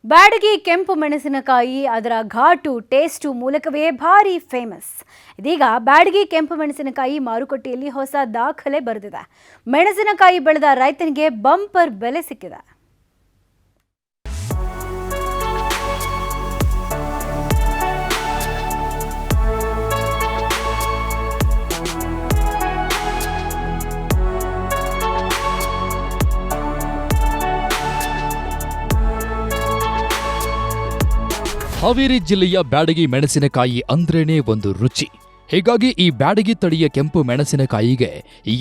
ಬ್ಯಾಡಗಿ ಕೆಂಪು ಮೆಣಸಿನಕಾಯಿ ಅದರ ಘಾಟು ಟೇಸ್ಟು ಮೂಲಕವೇ ಭಾರಿ ಫೇಮಸ್. ಇದೀಗ ಬ್ಯಾಡಗಿ ಕೆಂಪು ಮೆಣಸಿನಕಾಯಿ ಮಾರುಕಟ್ಟೆಯಲ್ಲಿ ಹೊಸ ದಾಖಲೆ ಬರೆದಿದೆ. ಮೆಣಸಿನಕಾಯಿ ಬೆಳೆದ ರೈತನಿಗೆ ಬಂಪರ್ ಬೆಲೆ ಸಿಕ್ಕಿದೆ. ಹಾವೇರಿ ಜಿಲ್ಲೆಯ ಬ್ಯಾಡಗಿ ಮೆಣಸಿನಕಾಯಿ ಅಂದ್ರೇನೆ ಒಂದು ರುಚಿ. ಹೀಗಾಗಿ ಈ ಬ್ಯಾಡಗಿ ತಳಿಯ ಕೆಂಪು ಮೆಣಸಿನಕಾಯಿಗೆ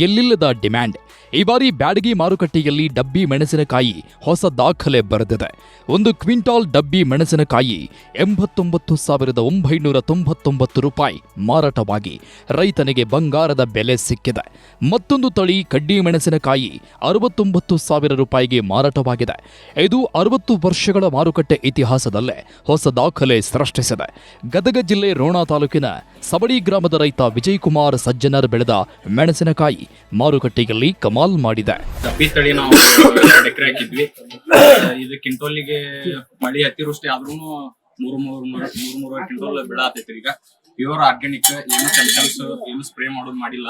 ಎಲ್ಲಿಲ್ಲದ ಡಿಮ್ಯಾಂಡ್. ಈ ಬಾರಿ ಬ್ಯಾಡಗಿ ಮಾರುಕಟ್ಟೆಯಲ್ಲಿ ಡಬ್ಬಿ ಮೆಣಸಿನಕಾಯಿ ಹೊಸ ದಾಖಲೆ ಬರೆದಿದೆ. 1 ಕ್ವಿಂಟಾಲ್ ಡಬ್ಬಿ ಮೆಣಸಿನಕಾಯಿ 89,999 ರೂಪಾಯಿ ಮಾರಾಟವಾಗಿ ರೈತನಿಗೆ ಬಂಗಾರದ ಬೆಲೆ ಸಿಕ್ಕಿದೆ. ಮತ್ತೊಂದು ತಳಿ ಕಡ್ಡಿ ಮೆಣಸಿನಕಾಯಿ 69,000 ರೂಪಾಯಿಗೆ ಮಾರಾಟವಾಗಿದೆ. ಇದು 60 ವರ್ಷಗಳ ಮಾರುಕಟ್ಟೆ ಇತಿಹಾಸದಲ್ಲೇ ಹೊಸ ದಾಖಲೆ ಸೃಷ್ಟಿಸಿದೆ. ಗದಗ ಜಿಲ್ಲೆ ರೋಣ ತಾಲೂಕಿನ ಸಬಡಿ ಗ್ರಾಮದ ರೈತ ವಿಜಯಕುಮಾರ್ ಸಜ್ಜನರ್ ಬೆಳೆದ ಮೆಣಸಿನಕಾಯಿ ಮಾರುಕಟ್ಟೆಯಲ್ಲಿ ಕಮಾಲ್ ಮಾಡಿದೆ. ಡಬ್ಬಿ ತಳಿ ನಾವು 2 ಎಕರೆ ಹಾಕಿದ್ವಿ. ಇದು ಕ್ವಿಂಟೋಲಿಗೆ ಮಳಿ ಅತಿವೃಷ್ಟಿ ಆದ್ರೂ 3 ಕ್ವಿಂಟೋಲ್ ಬೆಳೆ ಆತೈತ್ರಿ. ಈಗ ಪ್ಯೂರ್ ಆರ್ಗ್ಯಾನಿಕ್, ಏನು ಕೆಮಿಕಲ್ಸ್ ಏನು ಸ್ಪ್ರೇ ಮಾಡೋದು ಮಾಡಿಲ್ಲ.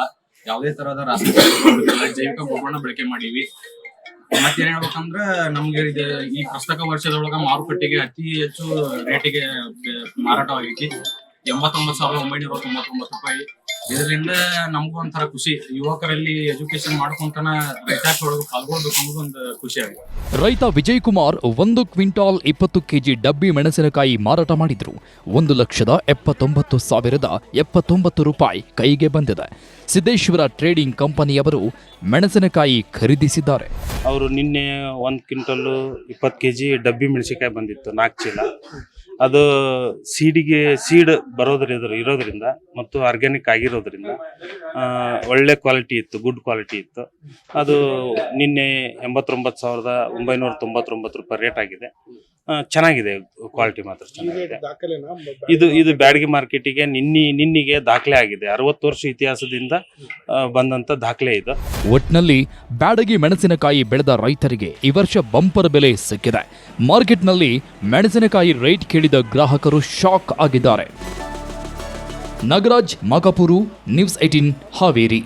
ಯಾವುದೇ ತರಹದ ರಾಸಾಯನಿಕ ಜೈವಿಕ ಗೊಬ್ಬರನ ಬಳಕೆ ಮಾಡೀವಿ. ಮತ್ತೇನ್ ಹೇಳ್ಬೇಕಂದ್ರ ನಮ್ಗೆ ಈ ಪ್ರಸಕ್ತ ವರ್ಷದೊಳಗ ಮಾರುಕಟ್ಟೆಗೆ ಅತಿ ಹೆಚ್ಚು ರೇಟಿಗೆ ಮಾರಾಟವಾಗೈತಿ. 89,999 ರೂಪಾಯಿ. ಇದರಿಂದ ನಮಗೂ ಒಂಥರ ಖುಷಿ. ಯುವಕರಲ್ಲಿ ಎಜುಕೇಶನ್ ಮಾಡ್ಕೊಂತನ ರೈತಾಪಿ ಒಳಗೆ ಪಾಲ್ಗೊಳ್ಬೇಕು ಅನ್ನೋದು ಒಂದು ಖುಷಿ ಆಗಿದೆ. ರೈತ ವಿಜಯಕುಮಾರ್ 1 ಕ್ವಿಂಟಾಲ್ 20 ಕೆಜಿ ಡಬ್ಬಿ ಮೆಣಸಿನಕಾಯಿ ಮಾರಾಟ ಮಾಡಿದ್ರು. 1,79,079 ರೂಪಾಯಿ ಕೈಗೆ ಬಂದಿದೆ. ಸಿದ್ದೇಶ್ವರ ಟ್ರೇಡಿಂಗ್ ಕಂಪನಿಯವರು ಮೆಣಸಿನಕಾಯಿ ಖರೀದಿಸಿದ್ದಾರೆ. ಅವರು ನಿನ್ನೆ 1 ಕ್ವಿಂಟಲ್ 20 ಕೆಜಿ ಡಬ್ಬಿ ಮೆಣಸಿನಕಾಯಿ ಬಂದಿತ್ತು, 4 ಚೀಲ. ಅದು ಸೀಡ್ ಇರೋದ್ರಿಂದ ಮತ್ತು ಆರ್ಗ್ಯಾನಿಕ್ ಆಗಿರೋದ್ರಿಂದ ಒಳ್ಳೆ ಕ್ವಾಲಿಟಿ ಇತ್ತು, ಗುಡ್ ಕ್ವಾಲಿಟಿ ಇತ್ತು. ಅದು ನಿನ್ನೆ 89,999 ರೂಪಾಯಿ ರೇಟ್ ಆಗಿದೆ. ಚೆನ್ನಾಗಿದೆ, ಕ್ವಾಲಿಟಿ ಮಾತ್ರ ಚೆನ್ನಾಗಿದೆ. ಇದು ಬ್ಯಾಡಗಿ ಮಾರ್ಕೆಟಿಗೆ ನಿನ್ನಿಗೆ ದಾಖಲೆ ಆಗಿದೆ. 60 ವರ್ಷ ಇತಿಹಾಸದಿಂದ ಬಂದಂತ ದಾಖಲೆ ಇದು. ಒಟ್ನಲ್ಲಿ ಬ್ಯಾಡಗಿ ಮೆಣಸಿನಕಾಯಿ ಬೆಳೆದ ರೈತರಿಗೆ ಈ ವರ್ಷ ಬಂಪರ್ ಬೆಲೆ ಸಿಕ್ಕಿದೆ. ಮಾರ್ಕೆಟ್ನಲ್ಲಿ ಮೆಣಸಿನಕಾಯಿ ರೇಟ್ ಕೇಳಿದ ಗ್ರಾಹಕರು ಶಾಕ್ ಆಗಿದ್ದಾರೆ. ನಾಗರಾಜ್ ಮಾಕಾಪುರು, ನ್ಯೂಸ್ 18 ಹಾವೇರಿ.